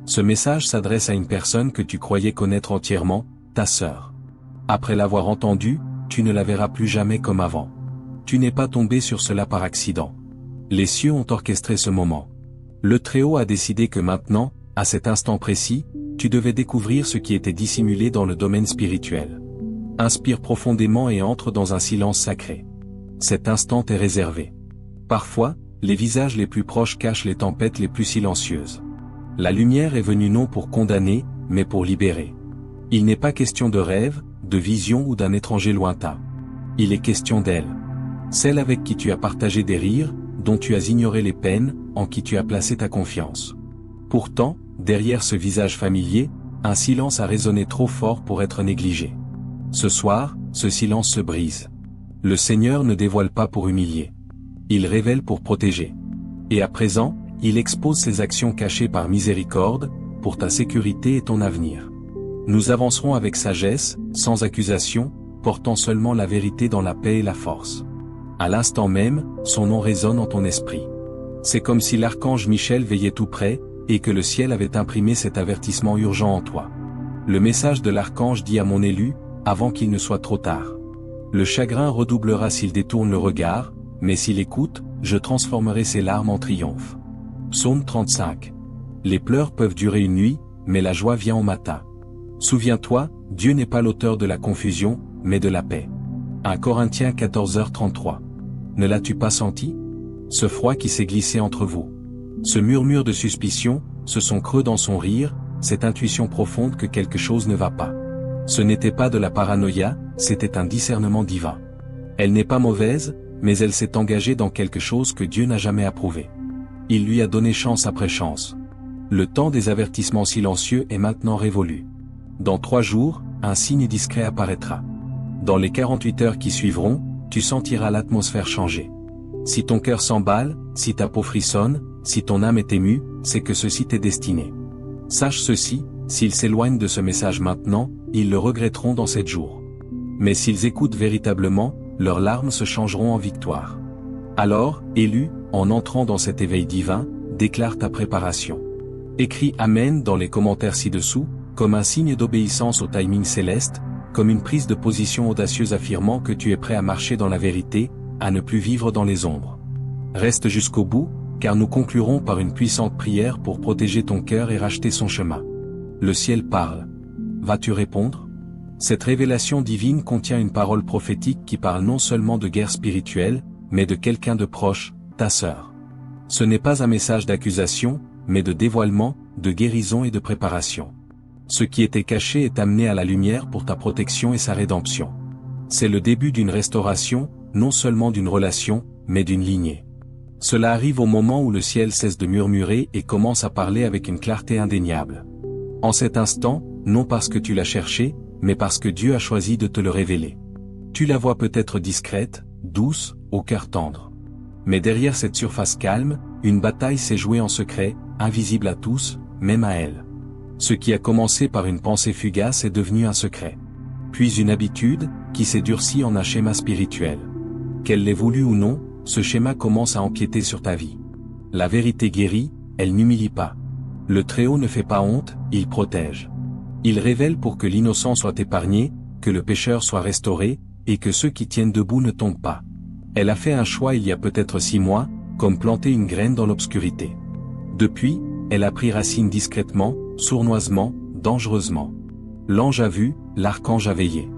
Ce message s'adresse à une personne que tu croyais connaître entièrement, ta sœur. Après l'avoir entendu, tu ne la verras plus jamais comme avant. Tu n'es pas tombé sur cela par accident. Les cieux ont orchestré ce moment. Le Très-Haut a décidé que maintenant, à cet instant précis, tu devais découvrir ce qui était dissimulé dans le domaine spirituel. Inspire profondément et entre dans un silence sacré. Cet instant est réservé. Parfois, les visages les plus proches cachent les tempêtes les plus silencieuses. La lumière est venue non pour condamner, mais pour libérer. Il n'est pas question de rêve, de vision ou d'un étranger lointain. Il est question d'elle. Celle avec qui tu as partagé des rires, dont tu as ignoré les peines, en qui tu as placé ta confiance. Pourtant, derrière ce visage familier, un silence a résonné trop fort pour être négligé. Ce soir, ce silence se brise. Le Seigneur ne dévoile pas pour humilier. Il révèle pour protéger. Et à présent, il expose ses actions cachées par miséricorde, pour ta sécurité et ton avenir. Nous avancerons avec sagesse, sans accusation, portant seulement la vérité dans la paix et la force. À l'instant même, son nom résonne en ton esprit. C'est comme si l'archange Michel veillait tout près, et que le ciel avait imprimé cet avertissement urgent en toi. Le message de l'archange dit à mon élu, avant qu'il ne soit trop tard. Le chagrin redoublera s'il détourne le regard, mais s'il écoute, je transformerai ses larmes en triomphe. Psaume 35. Les pleurs peuvent durer une nuit, mais la joie vient au matin. Souviens-toi, Dieu n'est pas l'auteur de la confusion, mais de la paix. 1 Corinthiens 14h33. Ne l'as-tu pas senti? Ce froid qui s'est glissé entre vous. Ce murmure de suspicion, ce son creux dans son rire, cette intuition profonde que quelque chose ne va pas. Ce n'était pas de la paranoïa, c'était un discernement divin. Elle n'est pas mauvaise, mais elle s'est engagée dans quelque chose que Dieu n'a jamais approuvé. Il lui a donné chance après chance. Le temps des avertissements silencieux est maintenant révolu. Dans 3 jours, un signe discret apparaîtra. Dans les 48 heures qui suivront, tu sentiras l'atmosphère changer. Si ton cœur s'emballe, si ta peau frissonne, si ton âme est émue, c'est que ceci t'est destiné. Sache ceci, s'ils s'éloignent de ce message maintenant, ils le regretteront dans 7 jours. Mais s'ils écoutent véritablement, leurs larmes se changeront en victoire. Alors, élu, en entrant dans cet éveil divin, déclare ta préparation. Écris Amen dans les commentaires ci-dessous, comme un signe d'obéissance au timing céleste, comme une prise de position audacieuse affirmant que tu es prêt à marcher dans la vérité, à ne plus vivre dans les ombres. Reste jusqu'au bout, car nous conclurons par une puissante prière pour protéger ton cœur et racheter son chemin. Le ciel parle. Vas-tu répondre? Cette révélation divine contient une parole prophétique qui parle non seulement de guerre spirituelle, mais de quelqu'un de proche, ta sœur. Ce n'est pas un message d'accusation, mais de dévoilement, de guérison et de préparation. Ce qui était caché est amené à la lumière pour ta protection et sa rédemption. C'est le début d'une restauration, non seulement d'une relation, mais d'une lignée. Cela arrive au moment où le ciel cesse de murmurer et commence à parler avec une clarté indéniable. En cet instant, non parce que tu l'as cherché, mais parce que Dieu a choisi de te le révéler. Tu la vois peut-être discrète, douce, au cœur tendre. Mais derrière cette surface calme, une bataille s'est jouée en secret, invisible à tous, même à elle. Ce qui a commencé par une pensée fugace est devenu un secret. Puis une habitude, qui s'est durcie en un schéma spirituel. Qu'elle l'ait voulu ou non, ce schéma commence à empiéter sur ta vie. La vérité guérit, elle n'humilie pas. Le Très-Haut ne fait pas honte, il protège. Il révèle pour que l'innocent soit épargné, que le pécheur soit restauré, et que ceux qui tiennent debout ne tombent pas. Elle a fait un choix il y a peut-être 6 mois, comme planter une graine dans l'obscurité. Depuis, elle a pris racine discrètement, sournoisement, dangereusement. L'ange a vu, l'archange a veillé.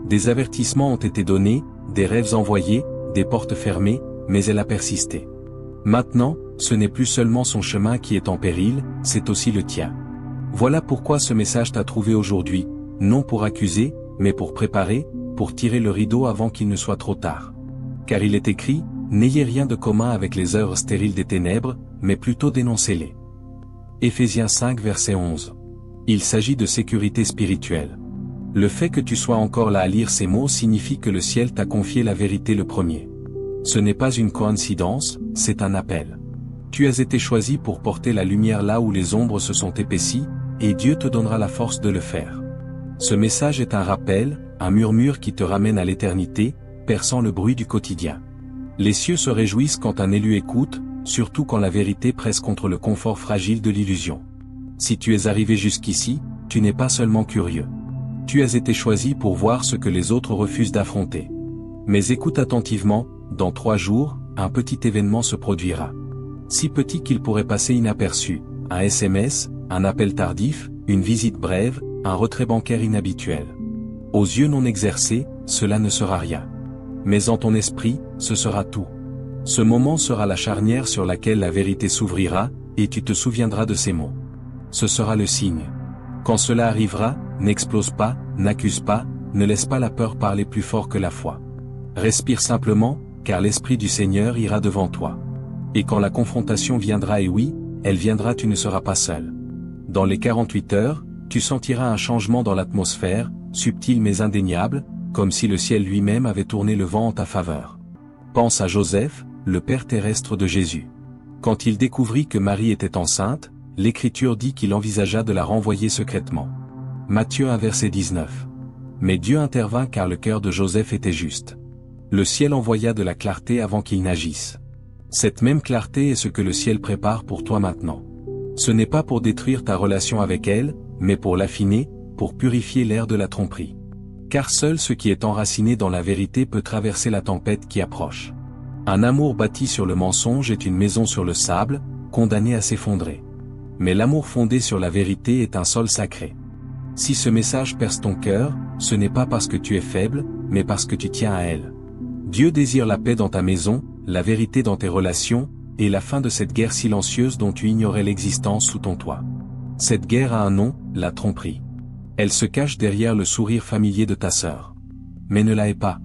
Des avertissements ont été donnés, des rêves envoyés, des portes fermées, mais elle a persisté. Maintenant, ce n'est plus seulement son chemin qui est en péril, c'est aussi le tien. Voilà pourquoi ce message t'a trouvé aujourd'hui, non pour accuser, mais pour préparer, pour tirer le rideau avant qu'il ne soit trop tard. Car il est écrit, n'ayez rien de commun avec les œuvres stériles des ténèbres, mais plutôt dénoncez-les. Éphésiens 5 verset 11. Il s'agit de sécurité spirituelle. Le fait que tu sois encore là à lire ces mots signifie que le ciel t'a confié la vérité le premier. Ce n'est pas une coïncidence, c'est un appel. Tu as été choisi pour porter la lumière là où les ombres se sont épaissies, et Dieu te donnera la force de le faire. Ce message est un rappel, un murmure qui te ramène à l'éternité, perçant le bruit du quotidien. Les cieux se réjouissent quand un élu écoute, surtout quand la vérité presse contre le confort fragile de l'illusion. Si tu es arrivé jusqu'ici, tu n'es pas seulement curieux. Tu as été choisi pour voir ce que les autres refusent d'affronter. Mais écoute attentivement, dans 3 jours, un petit événement se produira. Si petit qu'il pourrait passer inaperçu, un SMS, un appel tardif, une visite brève, un retrait bancaire inhabituel. Aux yeux non exercés, cela ne sera rien. Mais en ton esprit, ce sera tout. Ce moment sera la charnière sur laquelle la vérité s'ouvrira, et tu te souviendras de ces mots. Ce sera le signe. Quand cela arrivera, n'explose pas, n'accuse pas, ne laisse pas la peur parler plus fort que la foi. Respire simplement, car l'Esprit du Seigneur ira devant toi. Et quand la confrontation viendra, et oui, elle viendra, tu ne seras pas seul. Dans les 48 heures, tu sentiras un changement dans l'atmosphère, subtil mais indéniable, comme si le ciel lui-même avait tourné le vent en ta faveur. Pense à Joseph, le père terrestre de Jésus. Quand il découvrit que Marie était enceinte, l'Écriture dit qu'il envisagea de la renvoyer secrètement. Matthieu 1 verset 19. Mais Dieu intervint car le cœur de Joseph était juste. Le ciel envoya de la clarté avant qu'il n'agisse. Cette même clarté est ce que le ciel prépare pour toi maintenant. Ce n'est pas pour détruire ta relation avec elle, mais pour l'affiner, pour purifier l'air de la tromperie. Car seul ce qui est enraciné dans la vérité peut traverser la tempête qui approche. Un amour bâti sur le mensonge est une maison sur le sable, condamnée à s'effondrer. Mais l'amour fondé sur la vérité est un sol sacré. Si ce message perce ton cœur, ce n'est pas parce que tu es faible, mais parce que tu tiens à elle. Dieu désire la paix dans ta maison, la vérité dans tes relations, et la fin de cette guerre silencieuse dont tu ignorais l'existence sous ton toit. Cette guerre a un nom, la tromperie. Elle se cache derrière le sourire familier de ta sœur. Mais ne la hais pas.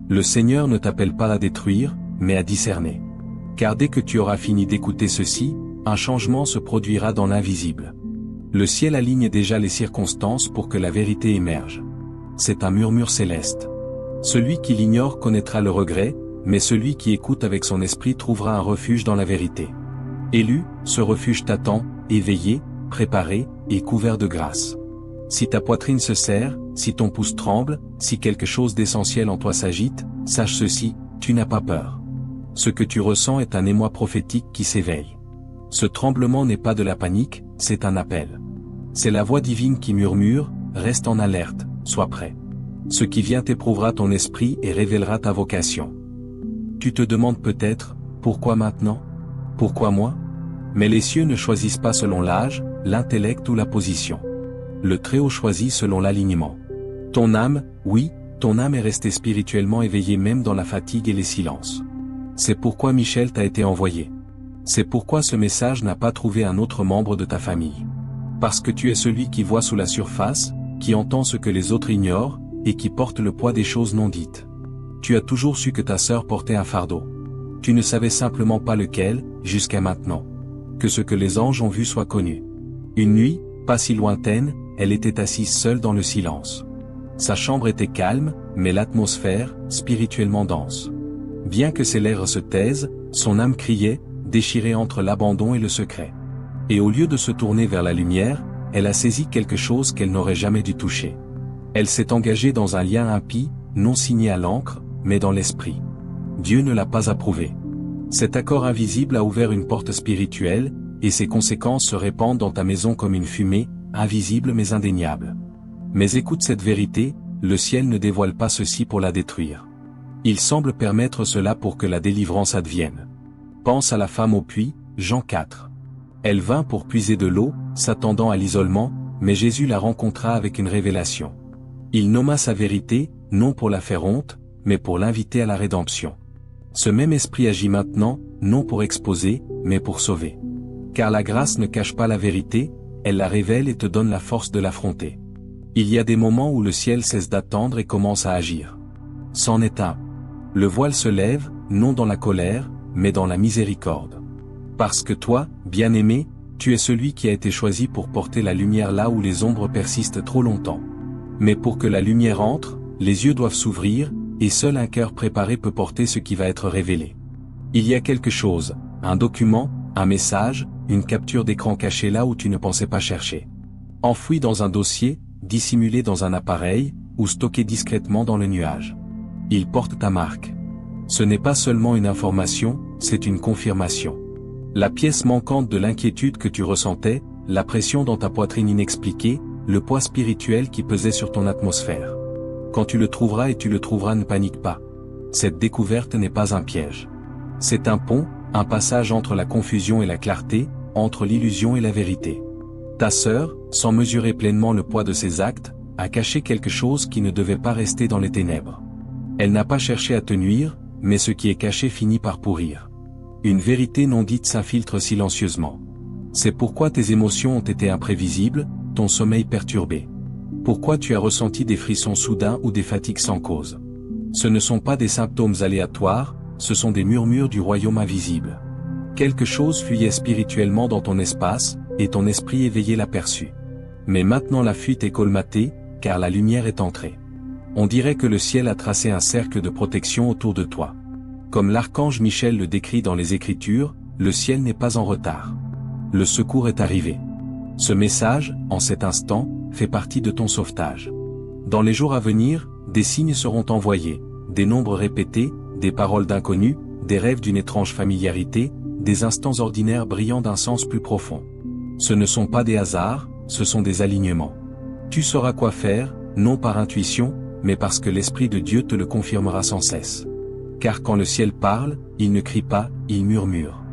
Le Seigneur ne t'appelle pas à détruire, mais à discerner. Car dès que tu auras fini d'écouter ceci, un changement se produira dans l'invisible. Le ciel aligne déjà les circonstances pour que la vérité émerge. C'est un murmure céleste. Celui qui l'ignore connaîtra le regret, mais celui qui écoute avec son esprit trouvera un refuge dans la vérité. Élu, ce refuge t'attend, éveillé, préparé, et couvert de grâce. Si ta poitrine se serre, si ton pouce tremble, si quelque chose d'essentiel en toi s'agite, sache ceci, tu n'as pas peur. Ce que tu ressens est un émoi prophétique qui s'éveille. Ce tremblement n'est pas de la panique, c'est un appel. C'est la voix divine qui murmure, reste en alerte, sois prêt. Ce qui vient éprouvera ton esprit et révélera ta vocation. Tu te demandes peut-être, pourquoi maintenant? Pourquoi moi? Mais les cieux ne choisissent pas selon l'âge, l'intellect ou la position. Le Très-Haut choisit selon l'alignement. Ton âme, oui, ton âme est restée spirituellement éveillée même dans la fatigue et les silences. C'est pourquoi Michel t'a été envoyé. C'est pourquoi ce message n'a pas trouvé un autre membre de ta famille. Parce que tu es celui qui voit sous la surface, qui entend ce que les autres ignorent, et qui porte le poids des choses non dites. Tu as toujours su que ta sœur portait un fardeau. Tu ne savais simplement pas lequel, jusqu'à maintenant. Que ce que les anges ont vu soit connu. Une nuit, pas si lointaine, elle était assise seule dans le silence. Sa chambre était calme, mais l'atmosphère, spirituellement dense. Bien que ses lèvres se taisent, son âme criait, déchirée entre l'abandon et le secret. Et au lieu de se tourner vers la lumière, elle a saisi quelque chose qu'elle n'aurait jamais dû toucher. Elle s'est engagée dans un lien impie, non signé à l'encre, mais dans l'esprit. Dieu ne l'a pas approuvé. Cet accord invisible a ouvert une porte spirituelle, et ses conséquences se répandent dans ta maison comme une fumée, invisible mais indéniable. Mais écoute cette vérité, le ciel ne dévoile pas ceci pour la détruire. Il semble permettre cela pour que la délivrance advienne. Pense à la femme au puits, Jean 4. Elle vint pour puiser de l'eau, s'attendant à l'isolement, mais Jésus la rencontra avec une révélation. Il nomma sa vérité, non pour la faire honte, mais pour l'inviter à la rédemption. Ce même esprit agit maintenant, non pour exposer, mais pour sauver. Car la grâce ne cache pas la vérité, elle la révèle et te donne la force de l'affronter. Il y a des moments où le ciel cesse d'attendre et commence à agir. C'en est un. Le voile se lève, non dans la colère, mais dans la miséricorde. Parce que toi, bien-aimé, tu es celui qui a été choisi pour porter la lumière là où les ombres persistent trop longtemps. Mais pour que la lumière entre, les yeux doivent s'ouvrir, et seul un cœur préparé peut porter ce qui va être révélé. Il y a quelque chose, un document, un message, une capture d'écran cachée là où tu ne pensais pas chercher. Enfoui dans un dossier, dissimulé dans un appareil, ou stocké discrètement dans le nuage. Il porte ta marque. Ce n'est pas seulement une information, c'est une confirmation. La pièce manquante de l'inquiétude que tu ressentais, la pression dans ta poitrine inexpliquée, le poids spirituel qui pesait sur ton atmosphère. Quand tu le trouveras et tu le trouveras, ne panique pas. Cette découverte n'est pas un piège. C'est un pont, un passage entre la confusion et la clarté, entre l'illusion et la vérité. Ta sœur, sans mesurer pleinement le poids de ses actes, a caché quelque chose qui ne devait pas rester dans les ténèbres. Elle n'a pas cherché à te nuire, mais ce qui est caché finit par pourrir. Une vérité non dite s'infiltre silencieusement. C'est pourquoi tes émotions ont été imprévisibles, ton sommeil perturbé. Pourquoi tu as ressenti des frissons soudains ou des fatigues sans cause. Ce ne sont pas des symptômes aléatoires, ce sont des murmures du royaume invisible. Quelque chose fuyait spirituellement dans ton espace, et ton esprit éveillé l'aperçut. Mais maintenant la fuite est colmatée, car la lumière est entrée. On dirait que le ciel a tracé un cercle de protection autour de toi. Comme l'archange Michel le décrit dans les Écritures, le ciel n'est pas en retard. Le secours est arrivé. Ce message, en cet instant, fait partie de ton sauvetage. Dans les jours à venir, des signes seront envoyés, des nombres répétés, des paroles d'inconnus, des rêves d'une étrange familiarité, des instants ordinaires brillant d'un sens plus profond. Ce ne sont pas des hasards, ce sont des alignements. Tu sauras quoi faire, non par intuition, mais parce que l'Esprit de Dieu te le confirmera sans cesse. Car quand le ciel parle, il ne crie pas, il murmure.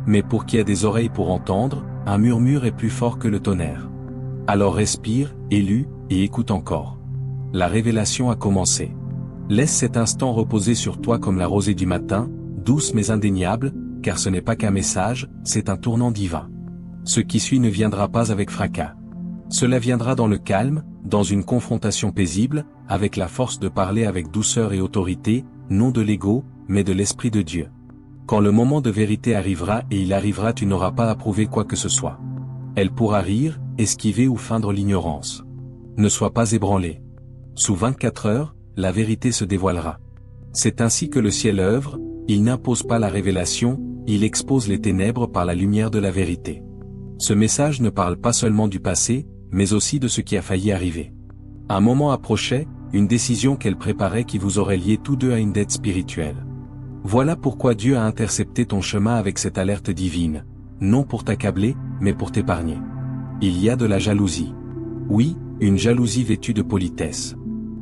Mais pour qui a des oreilles pour entendre, un murmure est plus fort que le tonnerre. Alors respire, élu, et écoute encore. La révélation a commencé. Laisse cet instant reposer sur toi comme la rosée du matin, douce mais indéniable, car ce n'est pas qu'un message, c'est un tournant divin. Ce qui suit ne viendra pas avec fracas. Cela viendra dans le calme, dans une confrontation paisible, avec la force de parler avec douceur et autorité, non de l'ego, mais de l'Esprit de Dieu. Quand le moment de vérité arrivera, et il arrivera, tu n'auras pas à prouver quoi que ce soit. Elle pourra rire, esquiver ou feindre l'ignorance. Ne sois pas ébranlé. Sous 24 heures, la vérité se dévoilera. C'est ainsi que le ciel œuvre, il n'impose pas la révélation, il expose les ténèbres par la lumière de la vérité. Ce message ne parle pas seulement du passé, mais aussi de ce qui a failli arriver. Un moment approchait, une décision qu'elle préparait qui vous aurait lié tous deux à une dette spirituelle. Voilà pourquoi Dieu a intercepté ton chemin avec cette alerte divine, non pour t'accabler, mais pour t'épargner. Il y a de la jalousie. Oui, une jalousie vêtue de politesse.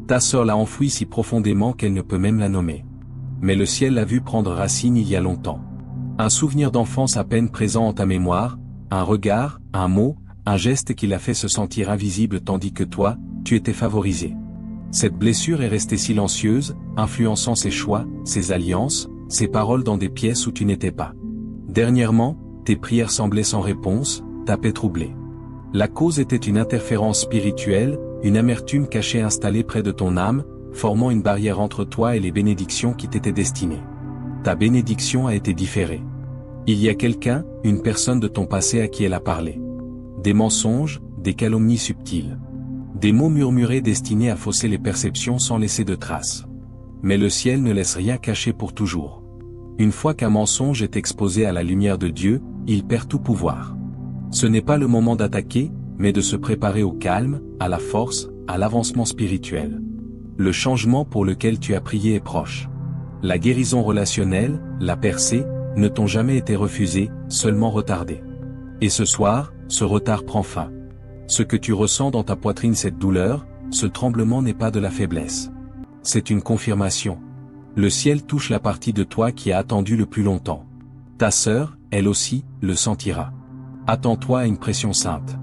Ta sœur l'a enfouie si profondément qu'elle ne peut même la nommer. Mais le ciel l'a vue prendre racine il y a longtemps. Un souvenir d'enfance à peine présent en ta mémoire, un regard, un mot, un geste qui l'a fait se sentir invisible tandis que toi, tu étais favorisé. Cette blessure est restée silencieuse, influençant ses choix, ses alliances, ses paroles dans des pièces où tu n'étais pas. Dernièrement, tes prières semblaient sans réponse, ta paix troublée. La cause était une interférence spirituelle, une amertume cachée installée près de ton âme, formant une barrière entre toi et les bénédictions qui t'étaient destinées. Ta bénédiction a été différée. Il y a quelqu'un, une personne de ton passé à qui elle a parlé. Des mensonges, des calomnies subtiles. Des mots murmurés destinés à fausser les perceptions sans laisser de traces. Mais le ciel ne laisse rien cacher pour toujours. Une fois qu'un mensonge est exposé à la lumière de Dieu, il perd tout pouvoir. Ce n'est pas le moment d'attaquer, mais de se préparer au calme, à la force, à l'avancement spirituel. Le changement pour lequel tu as prié est proche. La guérison relationnelle, la percée, ne t'ont jamais été refusées, seulement retardées. Et ce soir, ce retard prend fin. Ce que tu ressens dans ta poitrine, cette douleur, ce tremblement n'est pas de la faiblesse. C'est une confirmation. Le ciel touche la partie de toi qui a attendu le plus longtemps. Ta sœur, elle aussi, le sentira. Attends-toi à une pression sainte.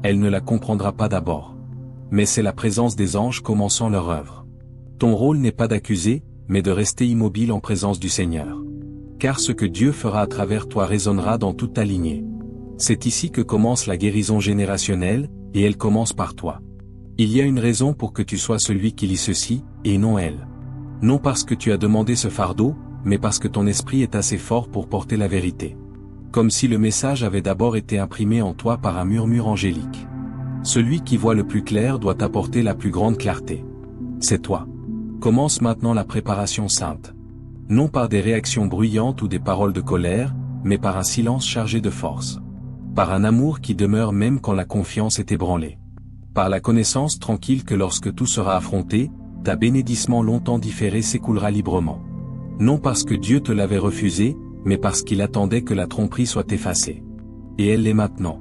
Elle ne la comprendra pas d'abord. Mais c'est la présence des anges commençant leur œuvre. Ton rôle n'est pas d'accuser, mais de rester immobile en présence du Seigneur. Car ce que Dieu fera à travers toi résonnera dans toute ta lignée. C'est ici que commence la guérison générationnelle, et elle commence par toi. Il y a une raison pour que tu sois celui qui lit ceci, et non elle. Non parce que tu as demandé ce fardeau, mais parce que ton esprit est assez fort pour porter la vérité. Comme si le message avait d'abord été imprimé en toi par un murmure angélique. Celui qui voit le plus clair doit apporter la plus grande clarté. C'est toi. Commence maintenant la préparation sainte. Non par des réactions bruyantes ou des paroles de colère, mais par un silence chargé de force. Par un amour qui demeure même quand la confiance est ébranlée. Par la connaissance tranquille que lorsque tout sera affronté, ta bénédicement longtemps différé s'écoulera librement. Non parce que Dieu te l'avait refusé, mais parce qu'il attendait que la tromperie soit effacée. Et elle l'est maintenant.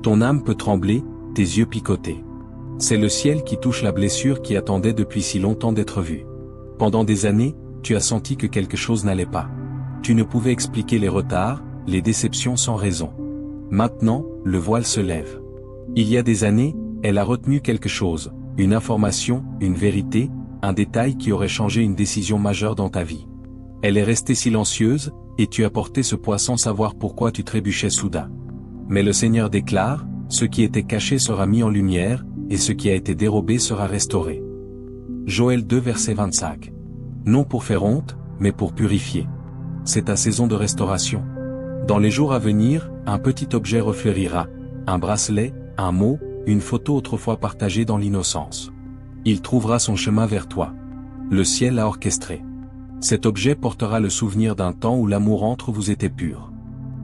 Ton âme peut trembler, tes yeux picoter. C'est le ciel qui touche la blessure qui attendait depuis si longtemps d'être vue. Pendant des années, tu as senti que quelque chose n'allait pas. Tu ne pouvais expliquer les retards, les déceptions sans raison. Maintenant, le voile se lève. Il y a des années, elle a retenu quelque chose, une information, une vérité, un détail qui aurait changé une décision majeure dans ta vie. Elle est restée silencieuse, et tu as porté ce poids sans savoir pourquoi tu trébuchais soudain. Mais le Seigneur déclare, ce qui était caché sera mis en lumière, et ce qui a été dérobé sera restauré. Joël 2 verset 25. Non pour faire honte, mais pour purifier. C'est ta saison de restauration. Dans les jours à venir, un petit objet refleurira, un bracelet, un mot, une photo autrefois partagée dans l'innocence. Il trouvera son chemin vers toi. Le ciel l'a orchestré. Cet objet portera le souvenir d'un temps où l'amour entre vous était pur.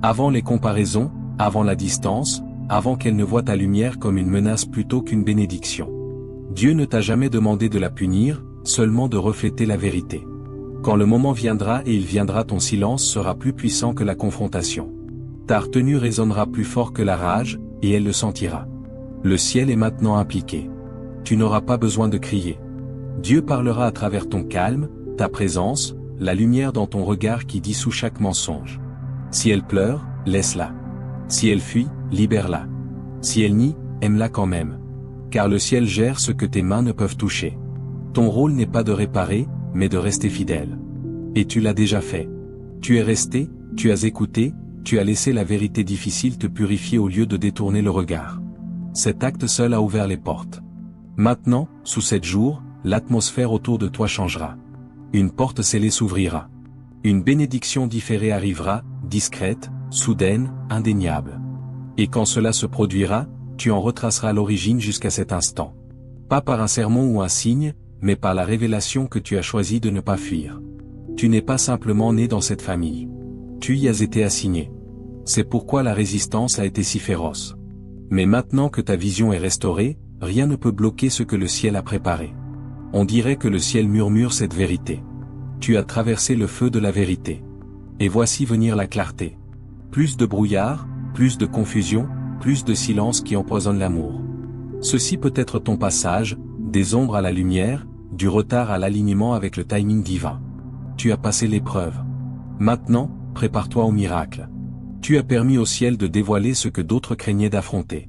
Avant les comparaisons, avant la distance, avant qu'elle ne voie ta lumière comme une menace plutôt qu'une bénédiction. Dieu ne t'a jamais demandé de la punir, seulement de refléter la vérité. Quand le moment viendra et il viendra, ton silence sera plus puissant que la confrontation. Ta retenue résonnera plus fort que la rage, et elle le sentira. Le ciel est maintenant impliqué. Tu n'auras pas besoin de crier. Dieu parlera à travers ton calme, ta présence, la lumière dans ton regard qui dissout chaque mensonge. Si elle pleure, laisse-la. Si elle fuit, libère-la. Si elle nie, aime-la quand même. Car le ciel gère ce que tes mains ne peuvent toucher. Ton rôle n'est pas de réparer, mais de rester fidèle. Et tu l'as déjà fait. Tu es resté, tu as écouté, tu as laissé la vérité difficile te purifier au lieu de détourner le regard. Cet acte seul a ouvert les portes. Maintenant, sous 7 jours, l'atmosphère autour de toi changera. Une porte scellée s'ouvrira. Une bénédiction différée arrivera, discrète, soudaine, indéniable. Et quand cela se produira, tu en retraceras l'origine jusqu'à cet instant. Pas par un sermon ou un signe, mais par la révélation que tu as choisi de ne pas fuir. Tu n'es pas simplement né dans cette famille. Tu y as été assigné. C'est pourquoi la résistance a été si féroce. Mais maintenant que ta vision est restaurée, rien ne peut bloquer ce que le ciel a préparé. On dirait que le ciel murmure cette vérité. Tu as traversé le feu de la vérité. Et voici venir la clarté. Plus de brouillard, plus de confusion, plus de silence qui empoisonne l'amour. Ceci peut être ton passage, des ombres à la lumière, du retard à l'alignement avec le timing divin. Tu as passé l'épreuve. Maintenant, prépare-toi au miracle. Tu as permis au ciel de dévoiler ce que d'autres craignaient d'affronter.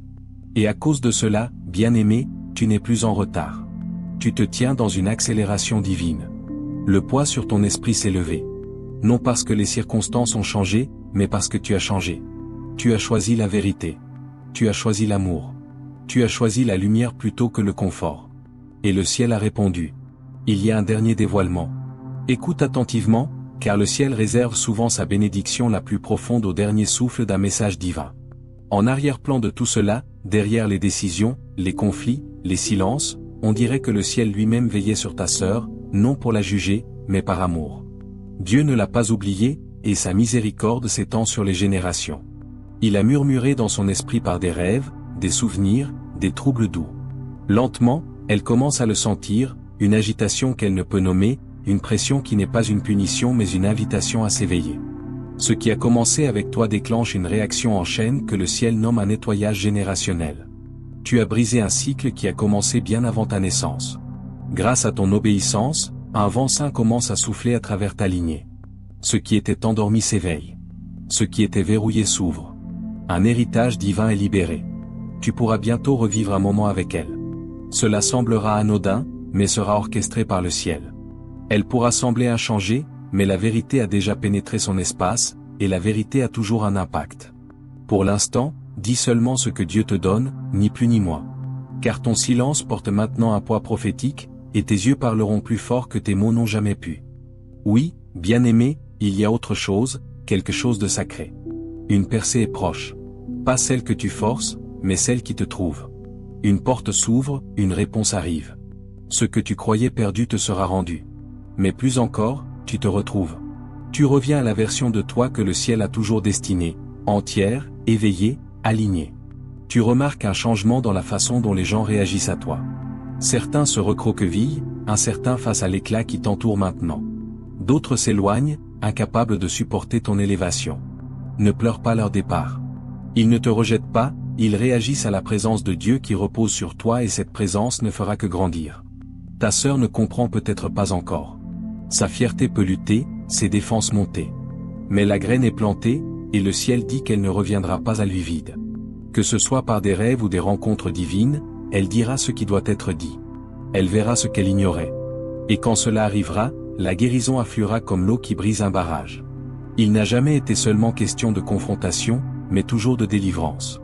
Et à cause de cela, bien-aimé, tu n'es plus en retard. Tu te tiens dans une accélération divine. Le poids sur ton esprit s'est levé. Non parce que les circonstances ont changé, mais parce que tu as changé. Tu as choisi la vérité. Tu as choisi l'amour. Tu as choisi la lumière plutôt que le confort. Et le ciel a répondu. Il y a un dernier dévoilement. Écoute attentivement, car le ciel réserve souvent sa bénédiction la plus profonde au dernier souffle d'un message divin. En arrière-plan de tout cela, derrière les décisions, les conflits, les silences, on dirait que le ciel lui-même veillait sur ta sœur, non pour la juger, mais par amour. Dieu ne l'a pas oubliée, et sa miséricorde s'étend sur les générations. Il a murmuré dans son esprit par des rêves, des souvenirs, des troubles doux. Lentement, elle commence à le sentir, une agitation qu'elle ne peut nommer, une pression qui n'est pas une punition mais une invitation à s'éveiller. Ce qui a commencé avec toi déclenche une réaction en chaîne que le ciel nomme un nettoyage générationnel. Tu as brisé un cycle qui a commencé bien avant ta naissance. Grâce à ton obéissance, un vent saint commence à souffler à travers ta lignée. Ce qui était endormi s'éveille. Ce qui était verrouillé s'ouvre. Un héritage divin est libéré. Tu pourras bientôt revivre un moment avec elle. Cela semblera anodin, mais sera orchestré par le ciel. Elle pourra sembler inchangée, mais la vérité a déjà pénétré son espace, et la vérité a toujours un impact. Pour l'instant, dis seulement ce que Dieu te donne, ni plus ni moins. Car ton silence porte maintenant un poids prophétique, et tes yeux parleront plus fort que tes mots n'ont jamais pu. Oui, bien-aimé, il y a autre chose, quelque chose de sacré. Une percée est proche. Pas celle que tu forces, mais celle qui te trouve. Une porte s'ouvre, une réponse arrive. Ce que tu croyais perdu te sera rendu. Mais plus encore, tu te retrouves. Tu reviens à la version de toi que le ciel a toujours destinée, entière, éveillée, alignée. Tu remarques un changement dans la façon dont les gens réagissent à toi. Certains se recroquevillent, incertains face à l'éclat qui t'entoure maintenant. D'autres s'éloignent, incapables de supporter ton élévation. Ne pleure pas leur départ. Ils ne te rejettent pas, ils réagissent à la présence de Dieu qui repose sur toi et cette présence ne fera que grandir. Ta sœur ne comprend peut-être pas encore. Sa fierté peut lutter, ses défenses monter. Mais la graine est plantée, et le ciel dit qu'elle ne reviendra pas à lui vide. Que ce soit par des rêves ou des rencontres divines, elle dira ce qui doit être dit. Elle verra ce qu'elle ignorait. Et quand cela arrivera, la guérison affluera comme l'eau qui brise un barrage. Il n'a jamais été seulement question de confrontation, mais toujours de délivrance.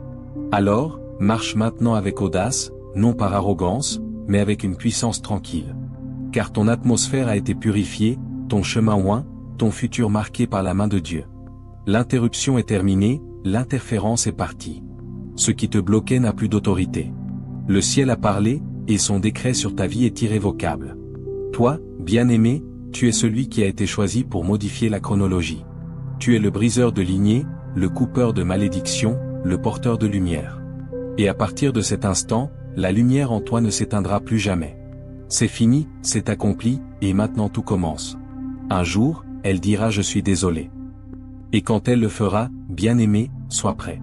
Alors, marche maintenant avec audace, non par arrogance, mais avec une puissance tranquille. Car ton atmosphère a été purifiée, ton chemin oint, ton futur marqué par la main de Dieu. L'interruption est terminée, l'interférence est partie. Ce qui te bloquait n'a plus d'autorité. Le ciel a parlé, et son décret sur ta vie est irrévocable. Toi, bien-aimé, tu es celui qui a été choisi pour modifier la chronologie. Tu es le briseur de lignées, le coupeur de malédictions, le porteur de lumière. Et à partir de cet instant, la lumière en toi ne s'éteindra plus jamais. C'est fini, c'est accompli, et maintenant tout commence. Un jour, elle dira « Je suis désolé ». Et quand elle le fera, bien-aimé, sois prêt.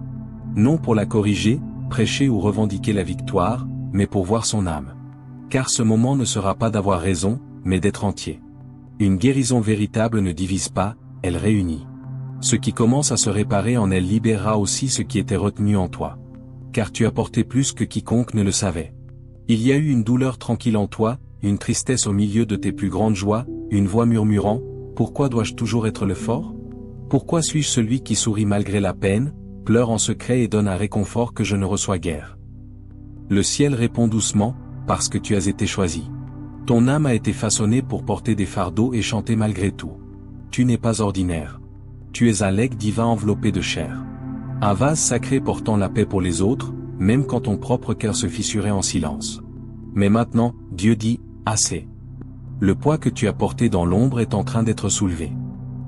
Non pour la corriger, prêcher ou revendiquer la victoire, mais pour voir son âme. Car ce moment ne sera pas d'avoir raison, mais d'être entier. Une guérison véritable ne divise pas, elle réunit. Ce qui commence à se réparer en elle libérera aussi ce qui était retenu en toi. Car tu as porté plus que quiconque ne le savait. Il y a eu une douleur tranquille en toi, une tristesse au milieu de tes plus grandes joies, une voix murmurant « Pourquoi dois-je toujours être le fort ? Pourquoi suis-je celui qui sourit malgré la peine, pleure en secret et donne un réconfort que je ne reçois guère ?» Le ciel répond doucement « Parce que tu as été choisi. Ton âme a été façonnée pour porter des fardeaux et chanter malgré tout. Tu n'es pas ordinaire. Tu es un legs divin enveloppé de chair. Un vase sacré portant la paix pour les autres, même quand ton propre cœur se fissurait en silence. Mais maintenant, Dieu dit, assez. Le poids que tu as porté dans l'ombre est en train d'être soulevé.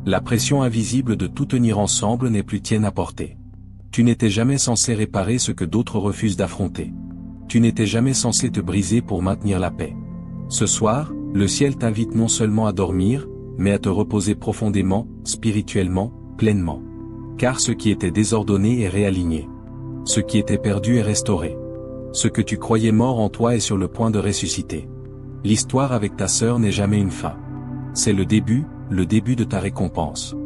La pression invisible de tout tenir ensemble n'est plus tienne à porter. Tu n'étais jamais censé réparer ce que d'autres refusent d'affronter. Tu n'étais jamais censé te briser pour maintenir la paix. Ce soir, le ciel t'invite non seulement à dormir, mais à te reposer profondément, spirituellement, pleinement. Car ce qui était désordonné est réaligné. Ce qui était perdu est restauré. Ce que tu croyais mort en toi est sur le point de ressusciter. L'histoire avec ta sœur n'est jamais une fin. C'est le début de ta récompense.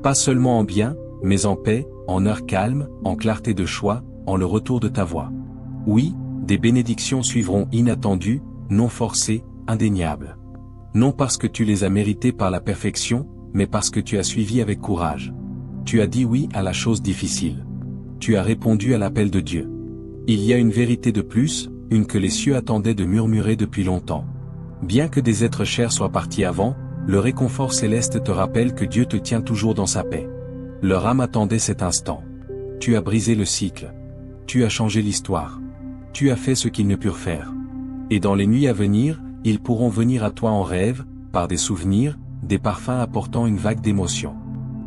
Pas seulement en bien, mais en paix, en heure calme, en clarté de choix, en le retour de ta voix. Oui, des bénédictions suivront inattendues, non forcées, indéniables. Non parce que tu les as méritées par la perfection, mais parce que tu as suivi avec courage. Tu as dit oui à la chose difficile. Tu as répondu à l'appel de Dieu. Il y a une vérité de plus, une que les cieux attendaient de murmurer depuis longtemps. Bien que des êtres chers soient partis avant, le réconfort céleste te rappelle que Dieu te tient toujours dans sa paix. Leur âme attendait cet instant. Tu as brisé le cycle. Tu as changé l'histoire. Tu as fait ce qu'ils ne purent faire. Et dans les nuits à venir, ils pourront venir à toi en rêve, par des souvenirs, des parfums apportant une vague d'émotion.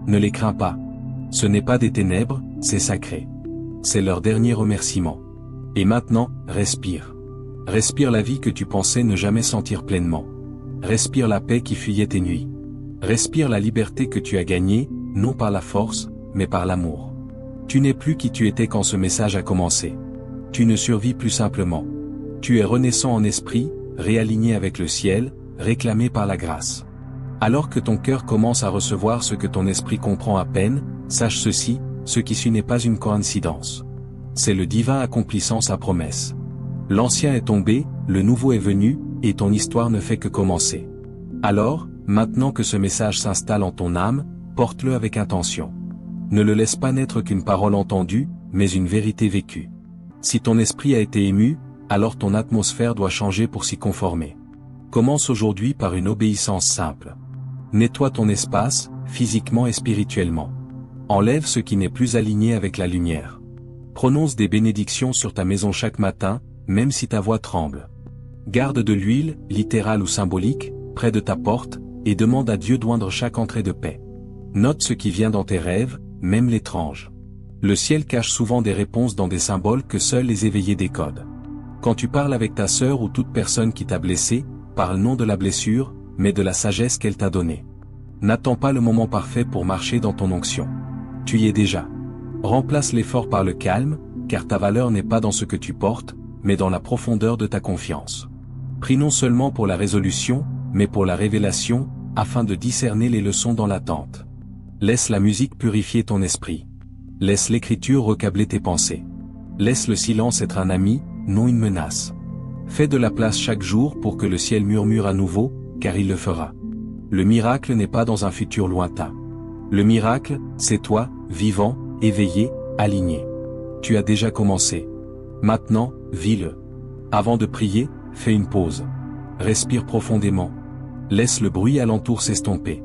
Ne les crains pas. Ce n'est pas des ténèbres, c'est sacré. C'est leur dernier remerciement. Et maintenant, respire. Respire la vie que tu pensais ne jamais sentir pleinement. Respire la paix qui fuyait tes nuits. Respire la liberté que tu as gagnée, non par la force, mais par l'amour. Tu n'es plus qui tu étais quand ce message a commencé. Tu ne survis plus simplement. Tu es renaissant en esprit, réaligné avec le ciel, réclamé par la grâce. Alors que ton cœur commence à recevoir ce que ton esprit comprend à peine, sache ceci, ce qui suit n'est pas une coïncidence. C'est le divin accomplissant sa promesse. L'ancien est tombé, le nouveau est venu, et ton histoire ne fait que commencer. Alors, maintenant que ce message s'installe en ton âme, porte-le avec intention. Ne le laisse pas n'être qu'une parole entendue, mais une vérité vécue. Si ton esprit a été ému, alors ton atmosphère doit changer pour s'y conformer. Commence aujourd'hui par une obéissance simple. Nettoie ton espace, physiquement et spirituellement. Enlève ce qui n'est plus aligné avec la lumière. Prononce des bénédictions sur ta maison chaque matin, même si ta voix tremble. Garde de l'huile, littérale ou symbolique, près de ta porte, et demande à Dieu d'oindre chaque entrée de paix. Note ce qui vient dans tes rêves, même l'étrange. Le ciel cache souvent des réponses dans des symboles que seuls les éveillés décodent. Quand tu parles avec ta sœur ou toute personne qui t'a blessé, parle non de la blessure, mais de la sagesse qu'elle t'a donnée. N'attends pas le moment parfait pour marcher dans ton onction. Tu y es déjà. Remplace l'effort par le calme, car ta valeur n'est pas dans ce que tu portes, mais dans la profondeur de ta confiance. Prie non seulement pour la résolution, mais pour la révélation, afin de discerner les leçons dans l'attente. Laisse la musique purifier ton esprit. Laisse l'écriture recabler tes pensées. Laisse le silence être un ami, non une menace. Fais de la place chaque jour pour que le ciel murmure à nouveau, car il le fera. Le miracle n'est pas dans un futur lointain. Le miracle, c'est toi, vivant, éveillé, aligné. Tu as déjà commencé. Maintenant, vis-le. Avant de prier, fais une pause. Respire profondément. Laisse le bruit alentour s'estomper.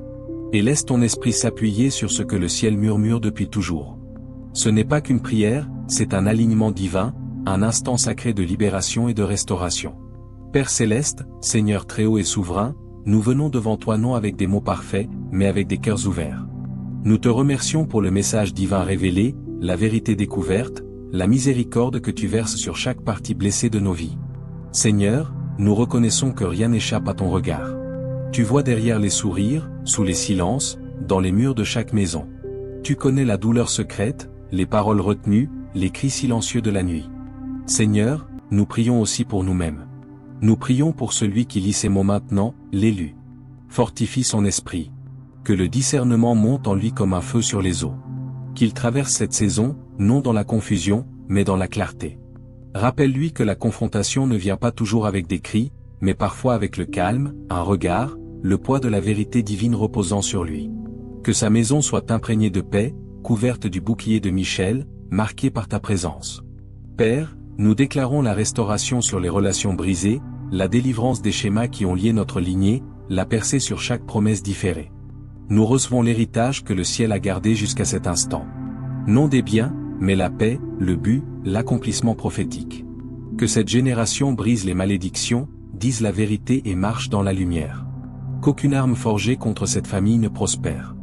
Et laisse ton esprit s'appuyer sur ce que le ciel murmure depuis toujours. Ce n'est pas qu'une prière, c'est un alignement divin, un instant sacré de libération et de restauration. Père céleste, Seigneur très haut et souverain, nous venons devant toi non avec des mots parfaits, mais avec des cœurs ouverts. Nous te remercions pour le message divin révélé, la vérité découverte, la miséricorde que tu verses sur chaque partie blessée de nos vies. Seigneur, nous reconnaissons que rien n'échappe à ton regard. Tu vois derrière les sourires, sous les silences, dans les murs de chaque maison. Tu connais la douleur secrète, les paroles retenues, les cris silencieux de la nuit. Seigneur, nous prions aussi pour nous-mêmes. Nous prions pour celui qui lit ces mots maintenant, l'élu. Fortifie son esprit. Que le discernement monte en lui comme un feu sur les eaux. Qu'il traverse cette saison, non dans la confusion, mais dans la clarté. Rappelle-lui que la confrontation ne vient pas toujours avec des cris, mais parfois avec le calme, un regard, le poids de la vérité divine reposant sur lui. Que sa maison soit imprégnée de paix, couverte du bouclier de Michel, marquée par ta présence. Père, nous déclarons la restauration sur les relations brisées, la délivrance des schémas qui ont lié notre lignée, la percée sur chaque promesse différée. Nous recevons l'héritage que le ciel a gardé jusqu'à cet instant. Non des biens, mais la paix, le but, l'accomplissement prophétique. Que cette génération brise les malédictions, dise la vérité et marche dans la lumière. Qu'aucune arme forgée contre cette famille ne prospère.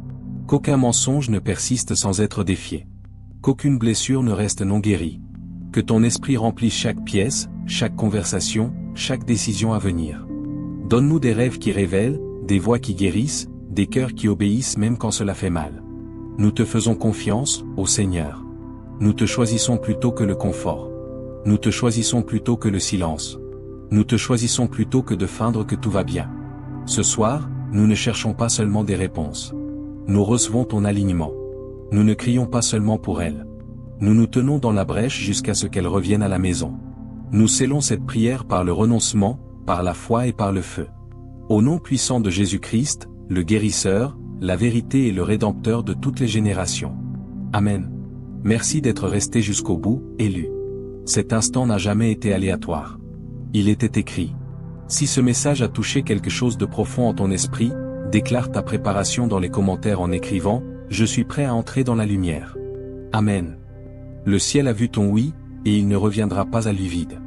Qu'aucun mensonge ne persiste sans être défié. Qu'aucune blessure ne reste non guérie. Que ton esprit remplisse chaque pièce, chaque conversation, chaque décision à venir. Donne-nous des rêves qui révèlent, des voix qui guérissent, des cœurs qui obéissent même quand cela fait mal. Nous te faisons confiance, ô Seigneur. Nous te choisissons plutôt que le confort. Nous te choisissons plutôt que le silence. Nous te choisissons plutôt que de feindre que tout va bien. Ce soir, nous ne cherchons pas seulement des réponses. Nous recevons ton alignement. Nous ne crions pas seulement pour elle. Nous nous tenons dans la brèche jusqu'à ce qu'elle revienne à la maison. Nous scellons cette prière par le renoncement, par la foi et par le feu. Au nom puissant de Jésus-Christ, le guérisseur, la vérité et le rédempteur de toutes les générations. Amen. Merci d'être resté jusqu'au bout, élu. Cet instant n'a jamais été aléatoire. Il était écrit. Si ce message a touché quelque chose de profond en ton esprit, déclare ta préparation dans les commentaires en écrivant « Je suis prêt à entrer dans la lumière ». Amen. Le ciel a vu ton oui, et il ne reviendra pas à lui vide.